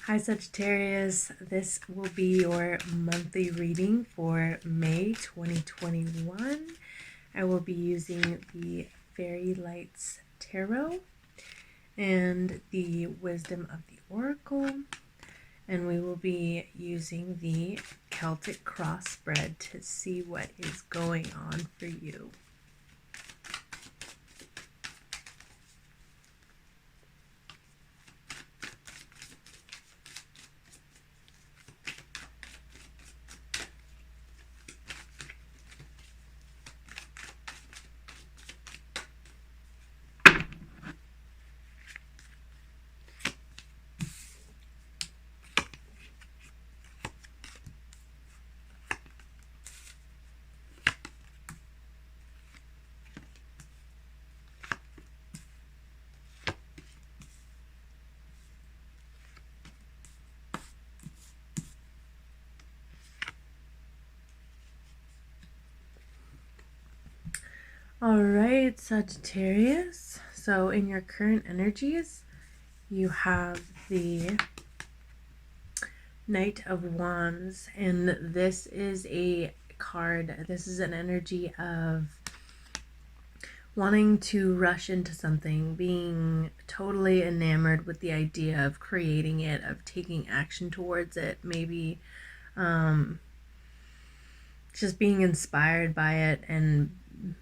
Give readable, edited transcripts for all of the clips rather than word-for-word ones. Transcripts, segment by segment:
Hi Sagittarius, this will be your monthly reading for May 2021. I will be using the Fairy Lights Tarot and the Wisdom of the Oracle, and we will be using the Celtic cross spread to see what is going on for you. All right, Sagittarius. So in your current energies, you have the Knight of Wands, and this is a card. This is an energy of wanting to rush into something, being totally enamored with the idea of creating it, of taking action towards it, maybe just being inspired by it and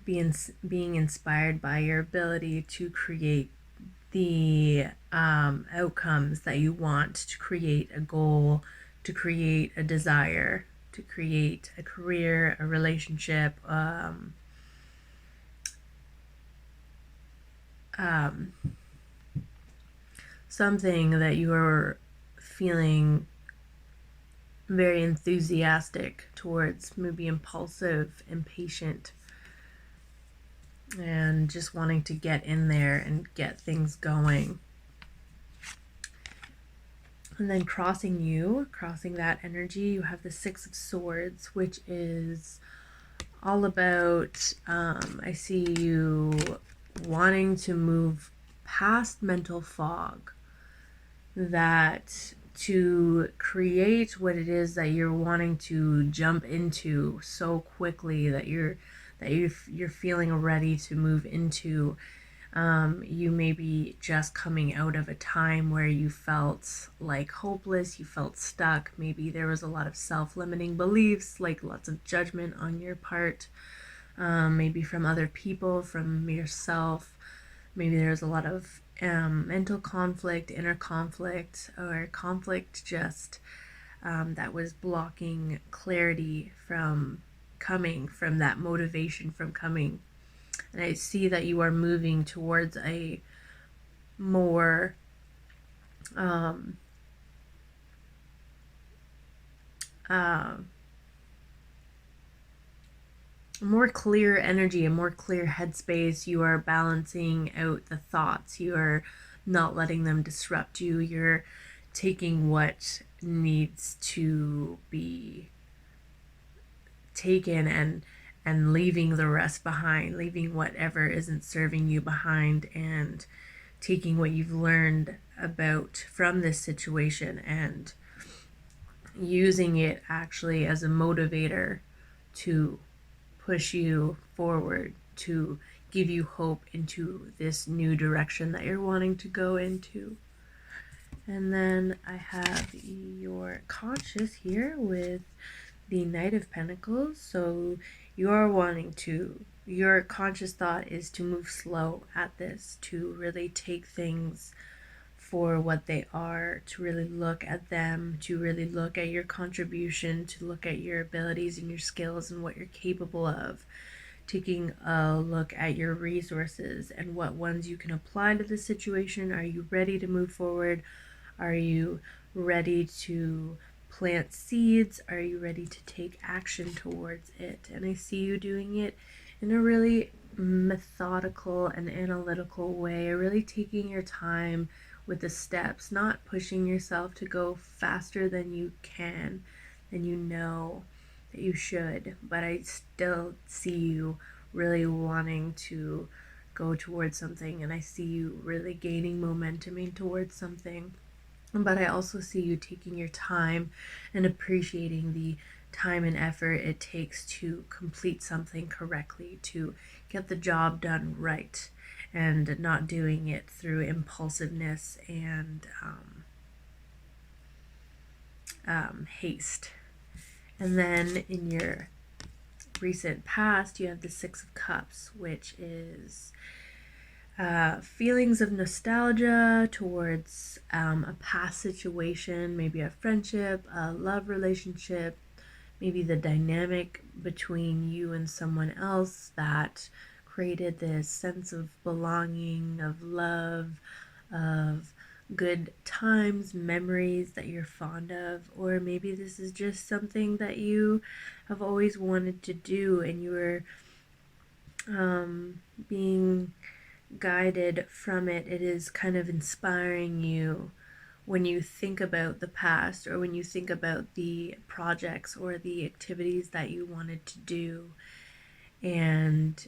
being inspired by your ability to create the outcomes that you want, to create a goal, to create a desire, to create a career, a relationship, something that you are feeling very enthusiastic towards, maybe impulsive, impatient, and just wanting to get in there and get things going. And then crossing that energy, you have the Six of Swords, which is all about, I see you wanting to move past mental fog, that to create what it is that you're wanting to jump into so quickly that you're feeling ready to move into. You may be just coming out of a time where you felt like hopeless, you felt stuck. Maybe there was a lot of self-limiting beliefs, like lots of judgment on your part, maybe from other people, from yourself. Maybe there's a lot of mental conflict, inner conflict, or conflict just that was blocking clarity from coming, from that motivation from coming. And I see that you are moving towards a more more clear energy, a more clear headspace. You are balancing out the thoughts. You are not letting them disrupt you. You're taking what needs to be taken and leaving the rest behind, leaving whatever isn't serving you behind, and taking what you've learned about from this situation and using it actually as a motivator to push you forward, to give you hope into this new direction that you're wanting to go into. And then I have your conscious here with the Knight of Pentacles. So you are wanting to, your conscious thought is to move slow at this, to really take things for what they are, to really look at them, to really look at your contribution, to look at your abilities and your skills and what you're capable of, taking a look at your resources and what ones you can apply to the situation. Are you ready to move forward? Are you ready to plant seeds? Are you ready to take action towards it? And I see you doing it in a really methodical and analytical way, really taking your time with the steps, not pushing yourself to go faster than you can, than you know that you should. But I still see you really wanting to go towards something, and I see you really gaining momentum towards something. But I also see you taking your time and appreciating the time and effort it takes to complete something correctly, to get the job done right, and not doing it through impulsiveness and haste. And then in your recent past, you have the Six of Cups, which is feelings of nostalgia towards a past situation, maybe a friendship, a love relationship, maybe the dynamic between you and someone else that created this sense of belonging, of love, of good times, memories that you're fond of. Or maybe this is just something that you have always wanted to do and you were being guided from it. It is kind of inspiring you when you think about the past or when you think about the projects or the activities that you wanted to do. And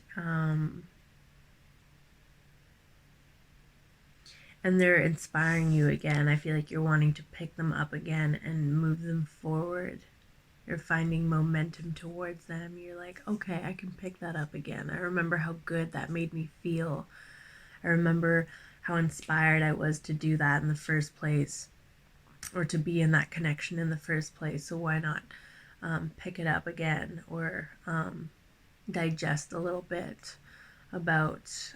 they're inspiring you again. I feel like you're wanting to pick them up again and move them forward. You're finding momentum towards them. You're like, okay, I can pick that up again. I remember how good that made me feel. I remember how inspired I was to do that in the first place, or to be in that connection in the first place. So why not pick it up again, or digest a little bit about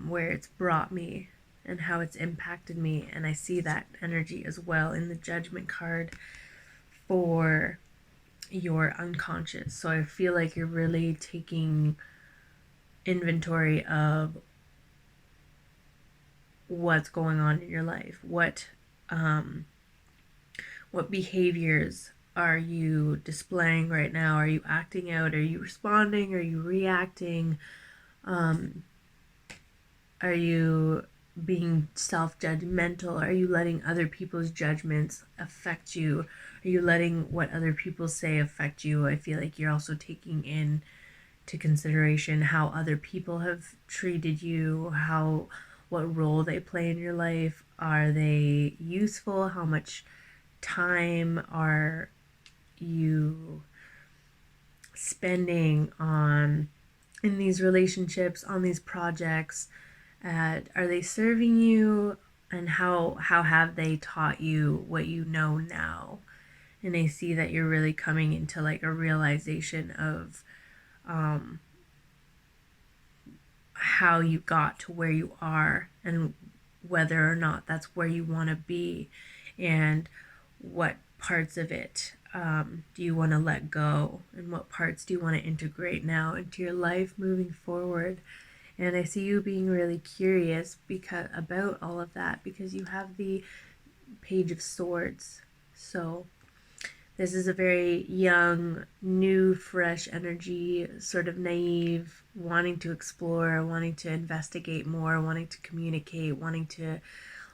where it's brought me and how it's impacted me. And I see that energy as well in the Judgment card for your unconscious. So I feel like you're really taking inventory of what's going on in your life. What behaviors are you displaying right now? Are you acting out? Are you responding? Are you reacting? Are you being self-judgmental? Are you letting other people's judgments affect you? Are you letting what other people say affect you? I feel like you're also taking into consideration how other people have treated you, what role they play in your life. Are they useful? How much time are you spending on in these relationships, on these projects? Are they serving you? And how have they taught you what you know now? And I see that you're really coming into like a realization of how you got to where you are and whether or not that's where you want to be, and what parts of it do you want to let go, and what parts do you want to integrate now into your life moving forward. And I see you being really curious about all of that, because you have the Page of Swords. So this is a very young, new, fresh energy, sort of naive, wanting to explore, wanting to investigate more, wanting to communicate, wanting to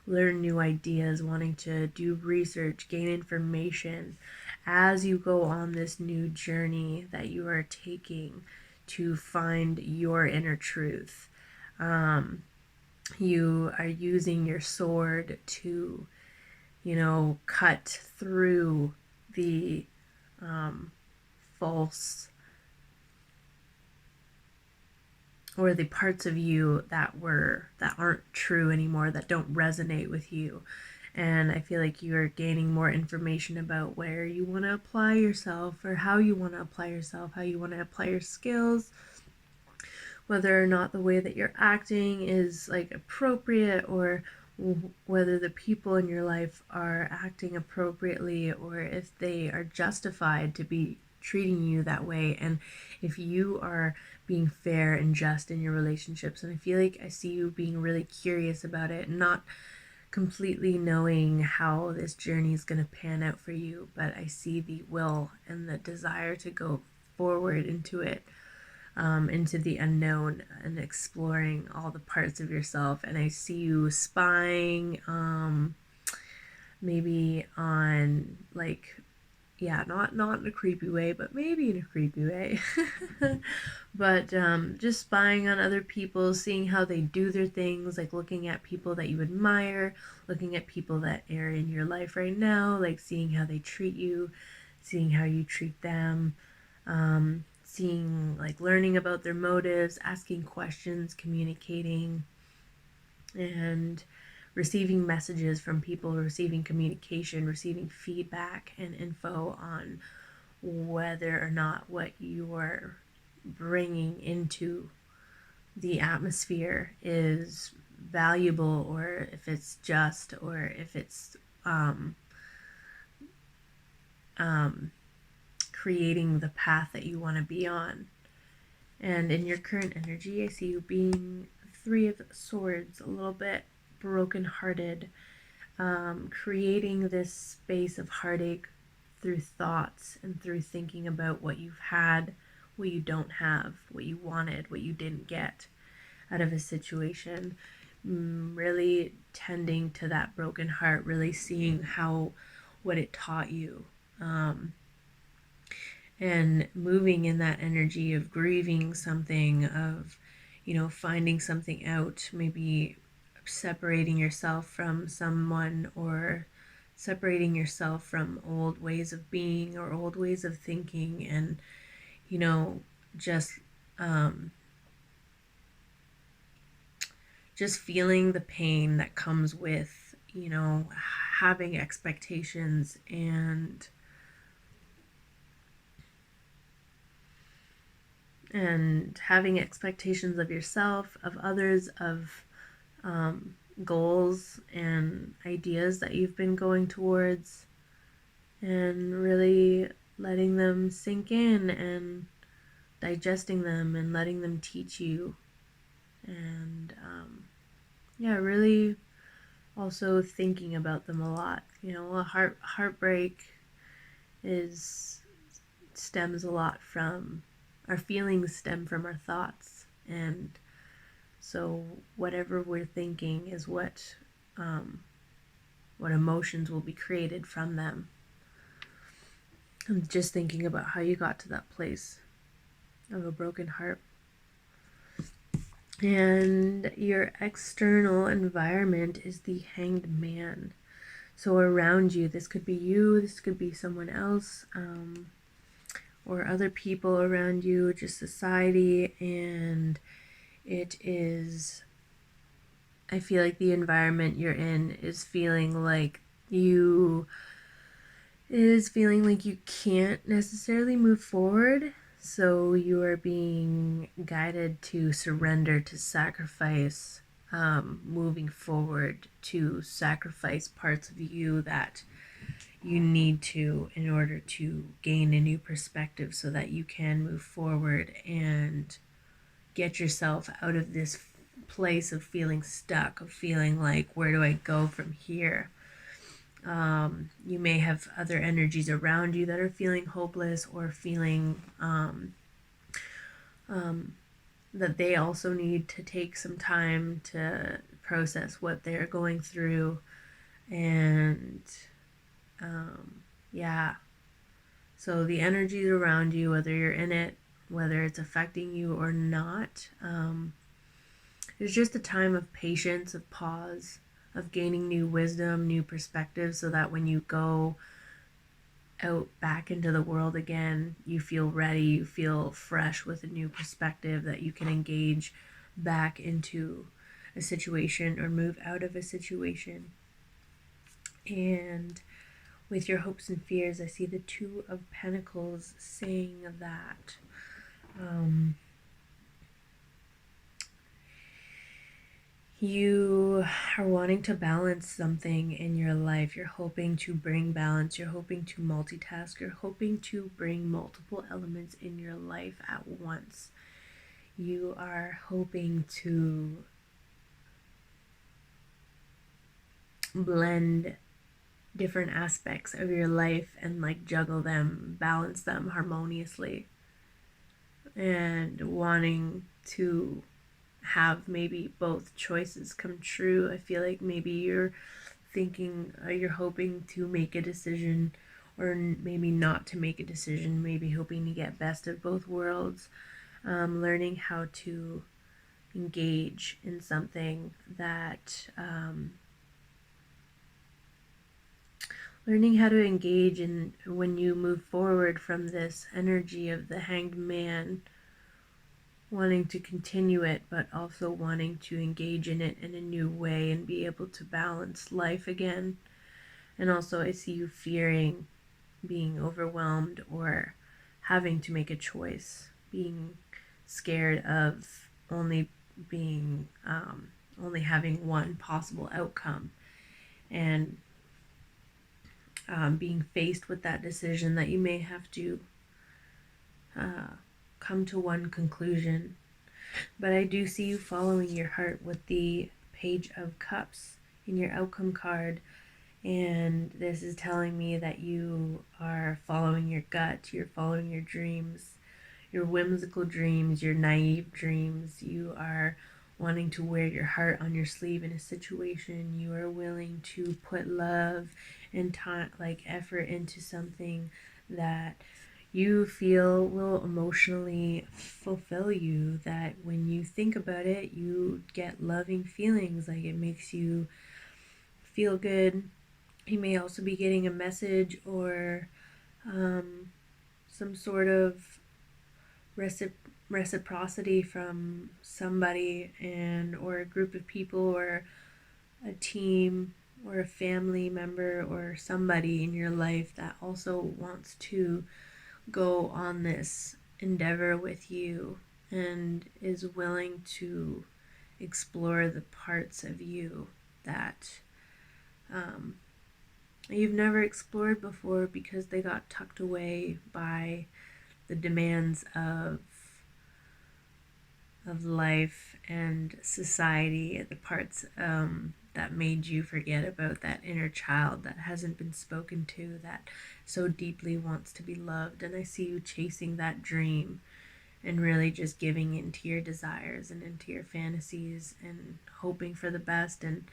learn new ideas, wanting to do research, gain information as you go on this new journey that you are taking to find your inner truth. You are using your sword to, cut through the false, or the parts of you that aren't true anymore, that don't resonate with you. And I feel like you're gaining more information about where you want to apply yourself, or how you want to apply yourself, how you want to apply your skills, whether or not the way that you're acting is like appropriate, or whether the people in your life are acting appropriately, or if they are justified to be treating you that way, and if you are being fair and just in your relationships. And I feel like I see you being really curious about it, not completely knowing how this journey is going to pan out for you, but I see the will and the desire to go forward into it, into the unknown, and exploring all the parts of yourself. And I see you spying, maybe on like yeah, not in a creepy way, but maybe in a creepy way. But just spying on other people, seeing how they do their things, like looking at people that you admire, looking at people that are in your life right now, like seeing how they treat you, seeing how you treat them, seeing, like, learning about their motives, asking questions, communicating, and receiving messages from people, receiving communication, receiving feedback and info on whether or not what you are bringing into the atmosphere is valuable, or if it's just, or if it's um, um, creating the path that you want to be on. And in your current energy, I see you being Three of Swords, a little bit brokenhearted, creating this space of heartache through thoughts and through thinking about what you've had, what you don't have, what you wanted, what you didn't get out of a situation. Really tending to that broken heart, really seeing how what it taught you. And moving in that energy of grieving something, of, finding something out, maybe separating yourself from someone, or separating yourself from old ways of being or old ways of thinking, and, just just feeling the pain that comes with, having expectations, and having expectations of yourself, of others, of goals and ideas that you've been going towards, and really letting them sink in and digesting them and letting them teach you. And yeah, really also thinking about them a lot. A heartbreak is stems a lot from our feelings, stem from our thoughts, and so whatever we're thinking is what emotions will be created from them. I'm just thinking about how you got to that place of a broken heart. And your external environment is the Hanged Man. So around you, this could be you, this could be someone else, or other people around you, just society. And it is, I feel like the environment you're in is feeling like you can't necessarily move forward. So you are being guided to surrender, to sacrifice, moving forward, to sacrifice parts of you that you need to, in order to gain a new perspective, so that you can move forward and get yourself out of this place of feeling stuck, of feeling like, where do I go from here? You may have other energies around you that are feeling hopeless, or feeling that they also need to take some time to process what they're going through. And yeah, so the energies around you, whether you're in it, whether it's affecting you or not, it's just a time of patience, of pause, of gaining new wisdom, new perspective, so that when you go out back into the world again, you feel ready, you feel fresh with a new perspective, that you can engage back into a situation or move out of a situation. And with your hopes and fears, I see the Two of Pentacles saying that you are wanting to balance something in your life. You're hoping to bring balance. You're hoping to multitask. You're hoping to bring multiple elements in your life at once. You are hoping to blend different aspects of your life and, like, juggle them, balance them harmoniously, and wanting to have maybe both choices come true. I feel like maybe you're hoping to make a decision or maybe not to make a decision, maybe hoping to get best of both worlds. Learning how to engage in something that learning how to engage in when you move forward from this energy of the Hanged Man, wanting to continue it, but also wanting to engage in it in a new way and be able to balance life again. And also, I see you fearing being overwhelmed or having to make a choice, being scared of being only having one possible outcome, and being faced with that decision that you may have to come to one conclusion. But I do see you following your heart with the Page of Cups in your outcome card. And this is telling me that you are following your gut, you're following your dreams, your whimsical dreams, your naive dreams. You are wanting to wear your heart on your sleeve in a situation. You are willing to put love and time, like effort into something that you feel will emotionally fulfill you, that when you think about it, you get loving feelings, like it makes you feel good. You may also be getting a message or some sort of reciprocity from somebody, and or a group of people or a team or a family member or somebody in your life that also wants to go on this endeavor with you and is willing to explore the parts of you that you've never explored before, because they got tucked away by the demands of life and society, the parts that made you forget about that inner child that hasn't been spoken to, that so deeply wants to be loved. And I see you chasing that dream and really just giving into your desires and into your fantasies and hoping for the best and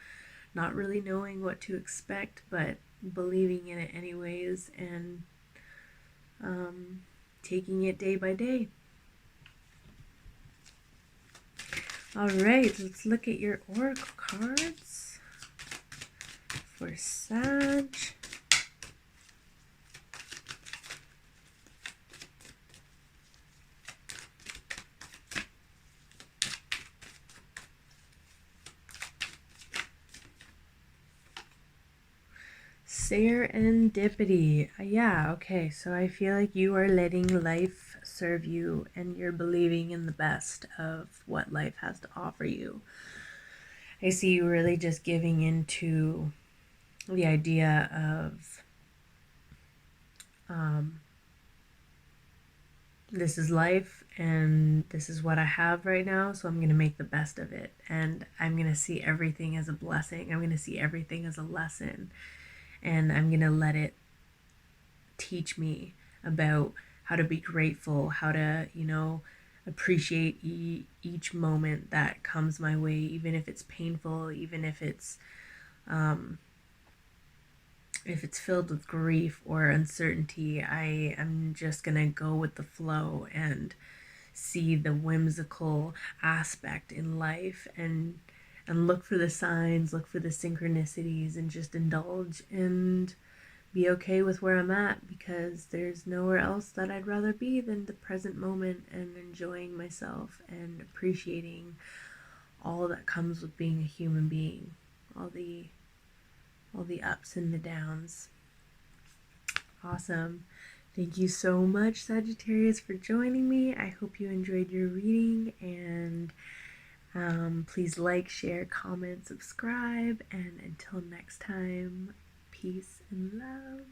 not really knowing what to expect, but believing in it anyways, and taking it day by day. All right, let's look at your oracle cards for Sag. Serendipity. Yeah, okay, so I feel like you are letting life serve you and you're believing in the best of what life has to offer you. I see you really just giving into the idea of this is life and this is what I have right now, so I'm going to make the best of it, and I'm going to see everything as a blessing. I'm going to see everything as a lesson, and I'm going to let it teach me about how to be grateful, how to, appreciate each moment that comes my way, even if it's painful, even if it's filled with grief or uncertainty. I am just gonna go with the flow and see the whimsical aspect in life, and look for the signs, look for the synchronicities, and just indulge and be okay with where I'm at, because there's nowhere else that I'd rather be than the present moment and enjoying myself and appreciating all that comes with being a human being, all the ups and the downs. Awesome. Thank you so much, Sagittarius, for joining me. I hope you enjoyed your reading, and please like, share, comment, subscribe, and until next time, peace and love.